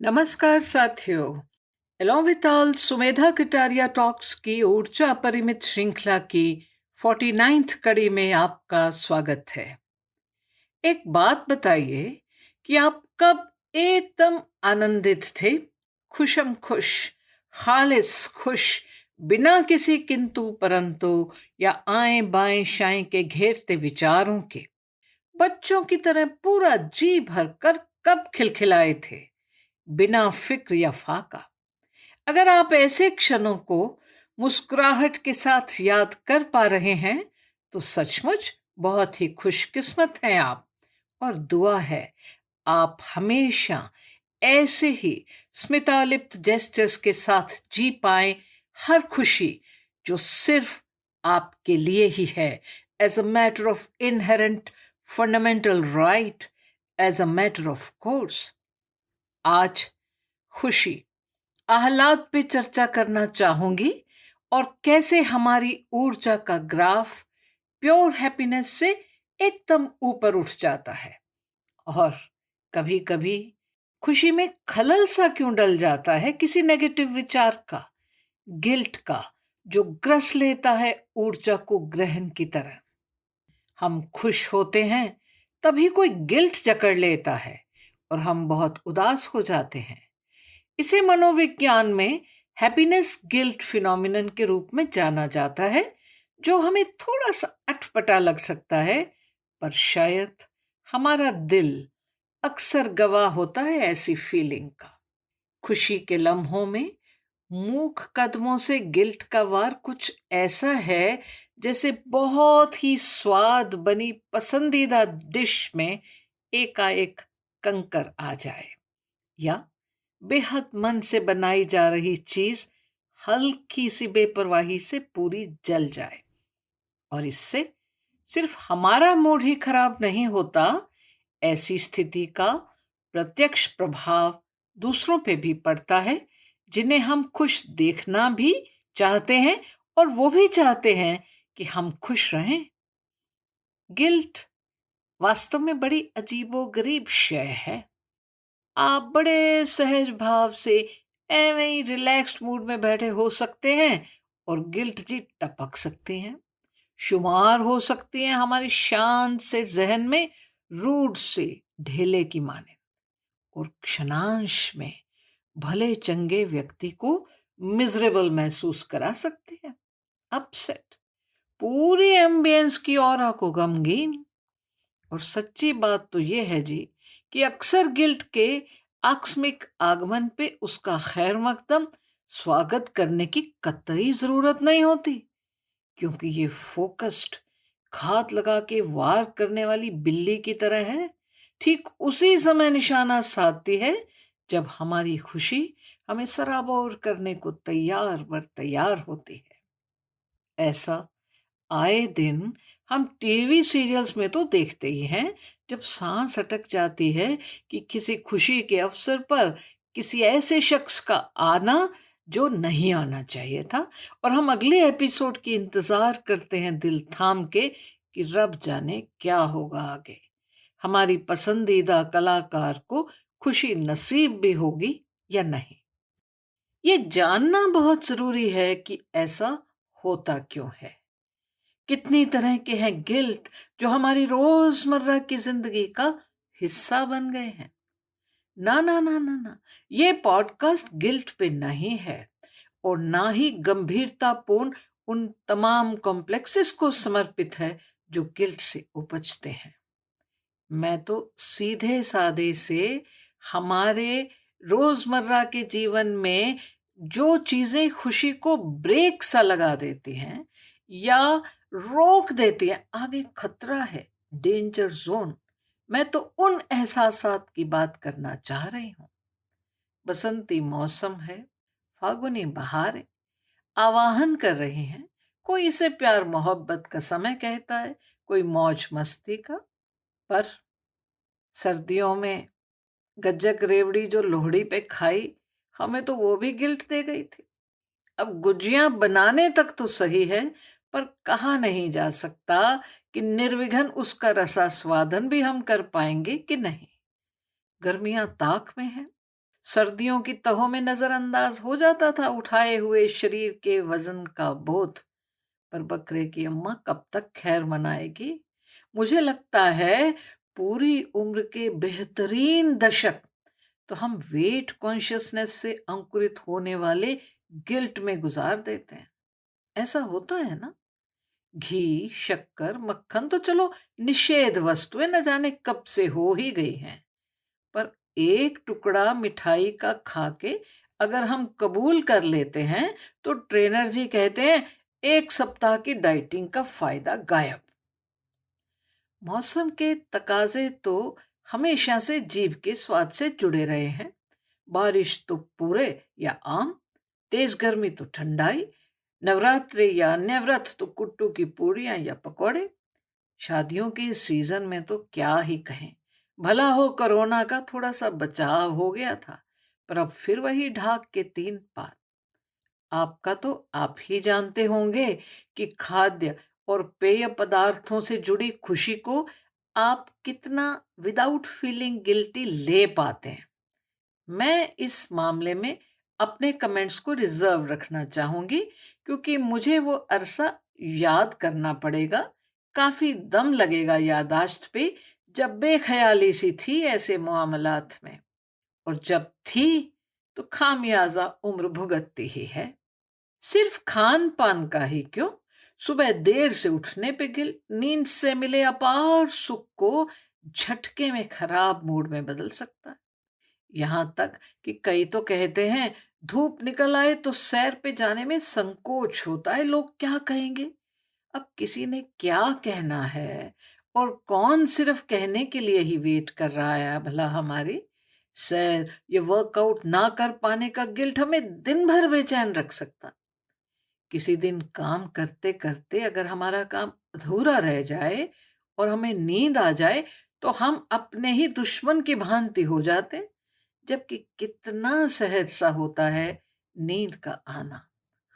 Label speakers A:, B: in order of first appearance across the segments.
A: नमस्कार साथियों। Along with all Sumedha Kataria talks की ऊर्जा परिमित श्रृंखला की 49th कड़ी में आपका स्वागत है। एक बात बताइए कि आप कब एकदम आनंदित थे, खुशम खुश, खालिस खुश, बिना किसी किंतु परंतु या आए बाएं शाएं के घेरते विचारों के, बच्चों की तरह पूरा जी भर कर कब खिलखिलाए थे, बिना फिक्र या फाका। अगर आप ऐसे क्षणों को मुस्कुराहट के साथ याद कर पा रहे हैं तो सचमुच बहुत ही खुशकिस्मत हैं आप। और दुआ है आप हमेशा ऐसे ही स्मितालिप्त जेस्चर्स के साथ जी पाए हर खुशी जो सिर्फ आपके लिए ही है, as a matter of inherent fundamental right, as a matter of course. आज खुशी आह्लाद पे चर्चा करना चाहूंगी और कैसे हमारी ऊर्जा का ग्राफ प्योर हैप्पीनेस से एकदम ऊपर उठ जाता है, और कभी कभी खुशी में खलल सा क्यों डल जाता है, किसी नेगेटिव विचार का, गिल्ट का, जो ग्रस लेता है ऊर्जा को ग्रहण की तरह। हम खुश होते हैं तभी कोई गिल्ट जकड़ लेता है और हम बहुत उदास हो जाते हैं। इसे मनोविज्ञान में हैप्पीनेस गिल्ट फिनोमिनन के रूप में जाना जाता है, जो हमें थोड़ा सा अटपटा लग सकता है, पर शायद हमारा दिल अक्सर गवाह होता है ऐसी फीलिंग का। खुशी के लम्हों में मूक कदमों से गिल्ट का वार कुछ ऐसा है जैसे बहुत ही स्वाद बनी पसंदीदा डिश में एकाएक कंकर आ जाए, या बेहद मन से बनाई जा रही चीज हल्की सी बेपरवाही से पूरी जल जाए। और इससे सिर्फ हमारा मूड ही खराब नहीं होता, ऐसी स्थिति का प्रत्यक्ष प्रभाव दूसरों पे भी पड़ता है, जिन्हें हम खुश देखना भी चाहते हैं और वो भी चाहते हैं कि हम खुश रहें। गिल्ट वास्तव में बड़ी अजीबोगरीब शय है। आप बड़े सहज भाव से एवं ही रिलैक्स्ड मूड में बैठे हो सकते हैं और गिल्ट जी टपक सकते हैं, शुमार हो सकती हैं हमारी शांत से जहन में रूड से ढेले की माने, और क्षणांश में भले चंगे व्यक्ति को मिजरेबल महसूस करा सकती है, अपसेट, पूरी एम्बियंस की ऑरा को गमगीन। और सच्ची बात तो यह है जी कि अक्सर गिल्ट के आकस्मिक आगमन पे उसका खैर मकदम स्वागत करने की कतई जरूरत नहीं होती, क्योंकि ये फोकस्ड, घात लगा के वार करने वाली बिल्ली की तरह है। ठीक उसी समय निशाना साधती है जब हमारी खुशी हमें सराबोर करने को तैयार बर तैयार होती है। ऐसा आए दिन हम टीवी सीरियल्स में तो देखते ही हैं, जब सांस अटक जाती है कि किसी खुशी के अवसर पर किसी ऐसे शख्स का आना जो नहीं आना चाहिए था, और हम अगले एपिसोड की इंतजार करते हैं दिल थाम के कि रब जाने क्या होगा आगे, हमारी पसंदीदा कलाकार को खुशी नसीब भी होगी या नहीं। ये जानना बहुत जरूरी है कि ऐसा होता क्यों है। कितनी तरह के हैं गिल्ट जो हमारी रोजमर्रा की जिंदगी का हिस्सा बन गए हैं। ना ना ना ना ना, ये पॉडकास्ट गिल्ट पे नहीं है, और ना ही गंभीरतापूर्ण उन तमाम कॉम्प्लेक्सेस को समर्पित है जो गिल्ट से उपजते हैं। मैं तो सीधे सादे से हमारे रोजमर्रा के जीवन में जो चीजें खुशी को ब्रेक सा लगा देती हैं या रोक देती हैं, आगे खतरा है, डेंजर जोन, मैं तो उन एहसासात की बात करना चाह रही हूँ। बसंती मौसम है, फागुनी बहारें आवाहन कर रही हैं। कोई इसे प्यार मोहब्बत का समय कहता है, कोई मौज मस्ती का। पर सर्दियों में गज्जक रेवड़ी जो लोहड़ी पे खाई, हमें तो वो भी गिल्ट दे गई थी। अब गुजियां बनाने तक तो सही है, पर कहा नहीं जा सकता कि निर्विघ्न उसका रसास्वादन भी हम कर पाएंगे कि नहीं। गर्मियां ताक में हैं, सर्दियों की तहों में नजरअंदाज हो जाता था उठाए हुए शरीर के वजन का बोझ। पर बकरे की अम्मा कब तक खैर मनाएगी? मुझे लगता है पूरी उम्र के बेहतरीन दशक तो हम वेट कॉन्शियसनेस से अंकुरित होने वाले गिल्ट में गुजार देते हैं। ऐसा होता है ना? घी, शक्कर, मक्खन तो चलो निषेध वस्तुएं न जाने कब से हो ही गई हैं। पर एक टुकड़ा मिठाई का खा के अगर हम कबूल कर लेते हैं तो ट्रेनर जी कहते हैं 1 सप्ताह की डाइटिंग का फायदा गायब। मौसम के तकाजे तो हमेशा से जीभ के स्वाद से जुड़े रहे हैं। बारिश तो पूरे या आम, तेज गर्मी तो ठंडाई, नवरात्रि या अन्य व्रत तो कुट्टू की पूड़ियां या पकौड़े। शादियों के सीजन में तो क्या ही कहें। भला हो कोरोना का थोड़ा सा बचाव हो गया था, पर अब फिर वही ढाक के 3 पात। आपका तो आप ही जानते होंगे कि खाद्य और पेय पदार्थों से जुड़ी खुशी को आप कितना विदाउट फीलिंग गिल्टी ले पाते हैं। मैं इस मामले में अपने कमेंट्स को रिजर्व रखना चाहूंगी, क्योंकि मुझे वो अरसा याद करना पड़ेगा। काफी दम लगेगा यादाश्त पे जब बेख्याली सी थी ऐसे मामलात में, और जब थी तो खामियाजा उम्र भुगतती ही है। सिर्फ खान पान का ही क्यों, सुबह देर से उठने पे गिल, नींद से मिले अपार सुख को झटके में खराब मूड में बदल सकता है। यहां तक कि कई तो कहते हैं धूप निकल आए तो सैर पे जाने में संकोच होता है, लोग क्या कहेंगे। अब किसी ने क्या कहना है, और कौन सिर्फ कहने के लिए ही वेट कर रहा है भला हमारी? सैर, ये वर्कआउट ना कर पाने का गिल्ट हमें दिन भर बेचैन रख सकता। किसी दिन काम करते करते अगर हमारा काम अधूरा रह जाए और हमें नींद आ जाए तो हम अपने ही दुश्मन की भांति हो जाते, जबकि कितना सहज सा होता है नींद का आना।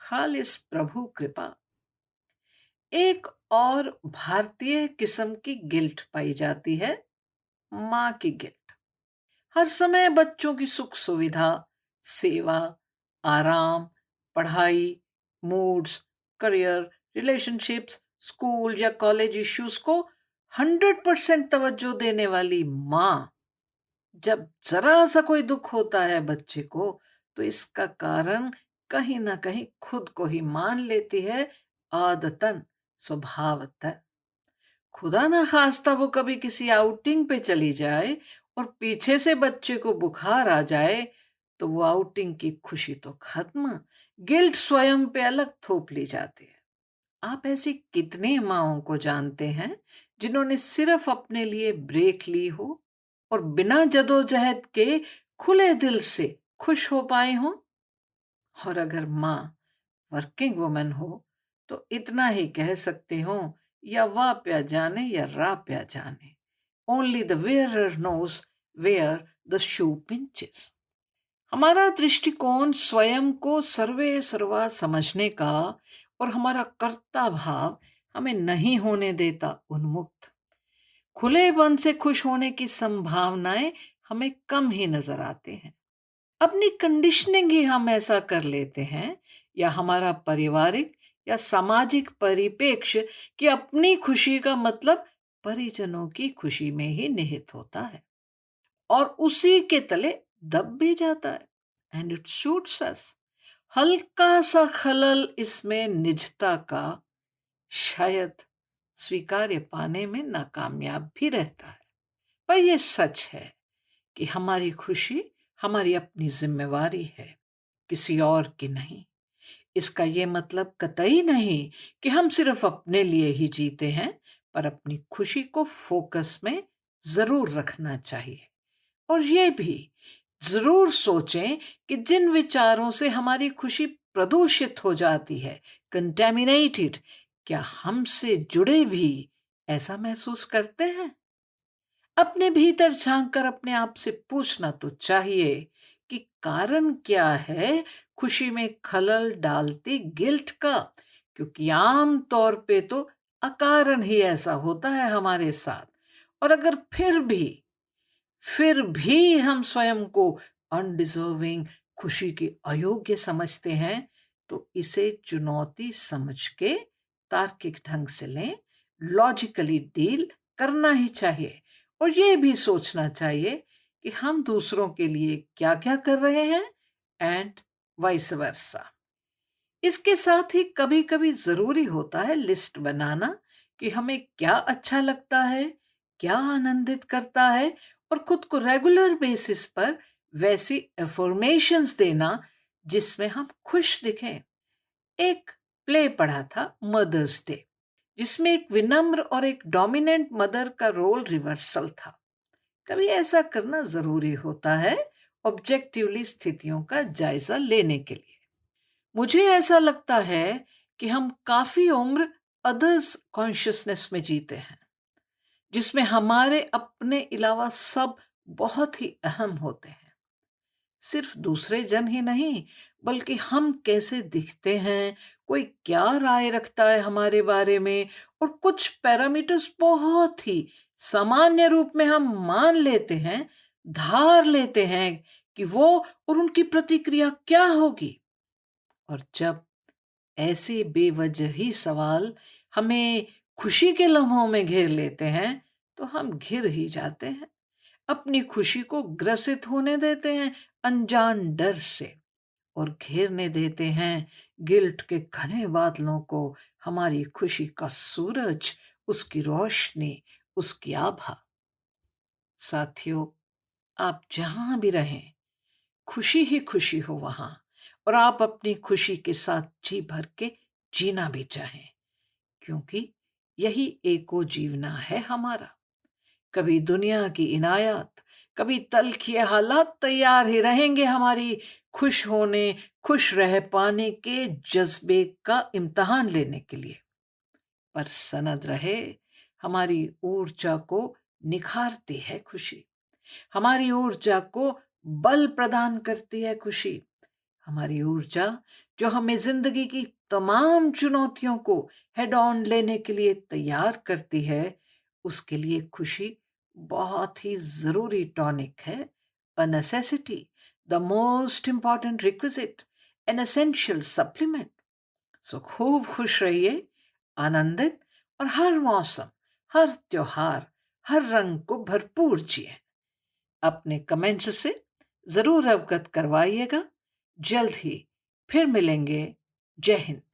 A: खालिस प्रभु कृपा। एक और भारतीय किस्म की गिल्ट पाई जाती है, माँ की गिल्ट। हर समय बच्चों की सुख सुविधा, सेवा, आराम, पढ़ाई, मूड्स, करियर, रिलेशनशिप्स, स्कूल या कॉलेज इश्यूज को 100% तवज्जो देने वाली माँ, जब जरा सा कोई दुख होता है बच्चे को तो इसका कारण कहीं ना कहीं खुद को ही मान लेती है, आदतन, स्वभावतः। खुदा ना खास्ता वो कभी किसी आउटिंग पे चली जाए और पीछे से बच्चे को बुखार आ जाए तो वो आउटिंग की खुशी तो खत्म, गिल्ट स्वयं पे अलग थोप ली जाती है। आप ऐसी कितनी माओं को जानते हैं जिन्होंने सिर्फ अपने लिए ब्रेक ली हो और बिना जदोजहद के खुले दिल से खुश हो पाए हों? और अगर माँ वर्किंग वुमन हो तो इतना ही कह सकते हो, या वाह प्या जाने या रा प्या जाने, only the wearer knows where the shoe pinches. हमारा दृष्टिकोण स्वयं को सर्वे सर्वा समझने का और हमारा कर्ता भाव हमें नहीं होने देता उन्मुक्त। खुले मन से खुश होने की संभावनाएं हमें कम ही नजर आते हैं। अपनी कंडीशनिंग ही हम ऐसा कर लेते हैं, या हमारा पारिवारिक या सामाजिक परिप्रेक्ष्य कि अपनी खुशी का मतलब परिजनों की खुशी में ही निहित होता है, और उसी के तले दब भी जाता है। एंड इट सूट्स अस। हल्का सा खलल इसमें निजता का शायद स्वीकार्य पाने में नाकामयाब भी रहता है। पर यह सच है कि हमारी खुशी हमारी अपनी जिम्मेवारी है, किसी और की नहीं। इसका यह मतलब कतई नहीं कि हम सिर्फ अपने लिए ही जीते हैं, पर अपनी खुशी को फोकस में जरूर रखना चाहिए। और यह भी जरूर सोचें कि जिन विचारों से हमारी खुशी प्रदूषित हो जाती है, कंटेमिनेटेड, क्या हमसे जुड़े भी ऐसा महसूस करते हैं? अपने भीतर झांक कर अपने आप से पूछना तो चाहिए कि कारण क्या है खुशी में खलल डालती गिल्ट का, क्योंकि आम तौर पे तो अकारण ही ऐसा होता है हमारे साथ। और अगर फिर भी हम स्वयं को अनडिजर्विंग, खुशी के अयोग्य समझते हैं, तो इसे चुनौती समझ के तार्किक ढंग से लें, लॉजिकली डील करना ही चाहिए और ये भी सोचना चाहिए कि हम दूसरों के लिए क्या क्या कर रहे हैं एंड वाइस वर्सा। इसके साथ ही कभी कभी जरूरी होता है लिस्ट बनाना कि हमें क्या अच्छा लगता है, क्या आनंदित करता है, और खुद को रेगुलर बेसिस पर वैसी एफर्मेशंस देना जिसमें हम खुश दिखें। एक प्ले पढ़ा था, मदर्स डे, जिसमें एक विनम्र और एक डोमिनेंट मदर का रोल रिवर्सल था। कभी ऐसा करना जरूरी होता है ऑब्जेक्टिवली स्थितियों का जायजा लेने के लिए। मुझे ऐसा लगता है कि हम काफी उम्र अदर्स कॉन्शियसनेस में जीते हैं, जिसमें हमारे अपने अलावा सब बहुत ही अहम होते हैं। सिर्फ दूसरे जन ही नहीं, बल्कि हम कैसे दिखते हैं, कोई क्या राय रखता है हमारे बारे में, और कुछ पैरामीटर्स बहुत ही सामान्य रूप में हम मान लेते हैं, धार लेते हैं कि वो और उनकी प्रतिक्रिया क्या होगी। और जब ऐसे बेवजही सवाल हमें खुशी के लम्हों में घेर लेते हैं, तो हम घिर ही जाते हैं, अपनी खुशी को ग्रसित होने देते हैं अनजान डर से, और घेरने देते हैं गिल्ट के घने बादलों को, हमारी खुशी का सूरज, उसकी रोशनी, उसकी आभा। साथियों, आप जहां भी रहें, खुशी ही खुशी हो वहां, और आप अपनी खुशी के साथ जी भर के जीना भी चाहें, क्योंकि यही एको जीवना है हमारा। कभी दुनिया की इनायत, कभी तलखिए हालात तैयार ही रहेंगे हमारी खुश होने, खुश रह पाने के जज्बे का इम्तहान लेने के लिए। पर सनद रहे, हमारी ऊर्जा को निखारती है खुशी, हमारी ऊर्जा को बल प्रदान करती है खुशी, हमारी ऊर्जा जो हमें जिंदगी की तमाम चुनौतियों को हेड ऑन लेने के लिए तैयार करती है, उसके लिए खुशी बहुत ही जरूरी टॉनिक है, a necessity, the most important requisite, an essential supplement. So खूब खुश रहिए, आनंदित, और हर मौसम, हर त्योहार, हर रंग को भरपूर जिए। अपने कमेंट्स से जरूर अवगत करवाइएगा। जल्द ही फिर मिलेंगे। जय हिंद।